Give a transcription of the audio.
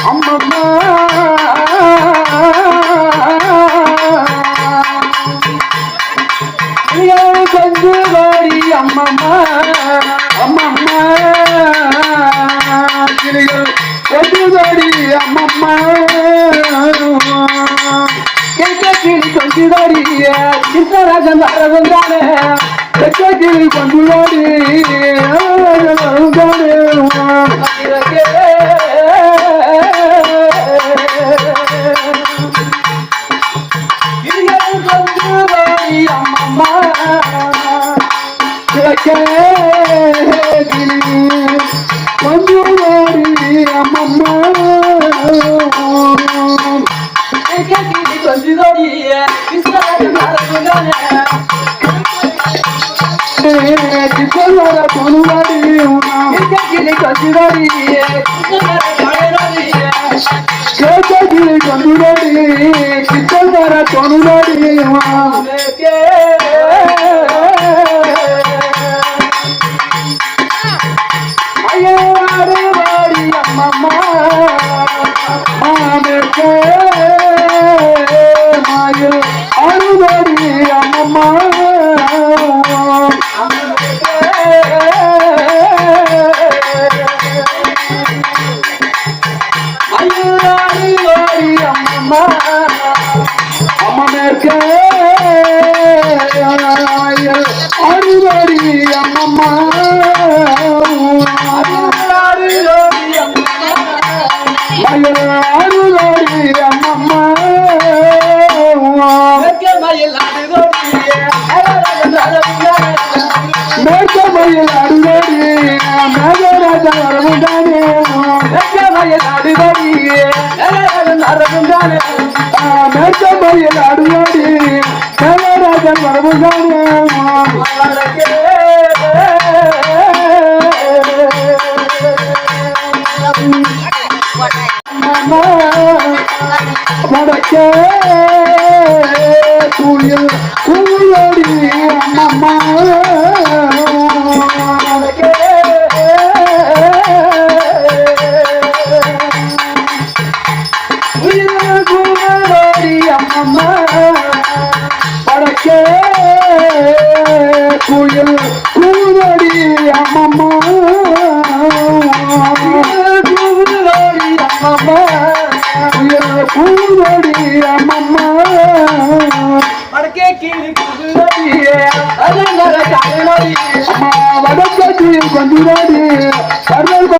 அம்மம்மா கொஞ்சு வாடி அம்மம்மா அம்மம்மா கிளிகள் கொஞ்சு வாடி அம்மம்மா கிளி கொஞ்சு வாடி கிருஷ்ணராஜன் அரவந்தானே கிளி கொஞ்சு வாடி அம்மம்மா கொஞ்சு வாடி அம்மம்மா கொஞ்சு வாடி கிருஷ்ணராஜ பொனுவாடி கிளி கொஞ்சு வாடி கிளி கொஞ்சு வாடி கிருஷ்ணராஜ பொனுவாடி வாடி அம்மம்மா மாமேற்கே மாயில் அறுவாடி அம்மம்மா வாடி அம்மம்மா அம்மமேற்கே அறுவாடி அம்மம்மா அருளோடி அம்மம்மா மேற்க மயில் அருளோடி மேகராஜா வரவுண்டானே மேற்க மயில் அருளோடி அரவுண்டானே மேற்க மயில் அருளோடி மேகராஜன் வரவுண்டானே வடக்கே குயில் குயிலோடி அம்மம்மா குயில் குயிலோடி அம்மம்மா வடக்கே குயில் குயிலோடி அம்மம்மா குயிலோடி அம்மம்மா பூவோடி அம்மம்மா வடக்கே கீழ் குதிரோடி அம்மா வடக்கே கீழ் கொஞ்சோடி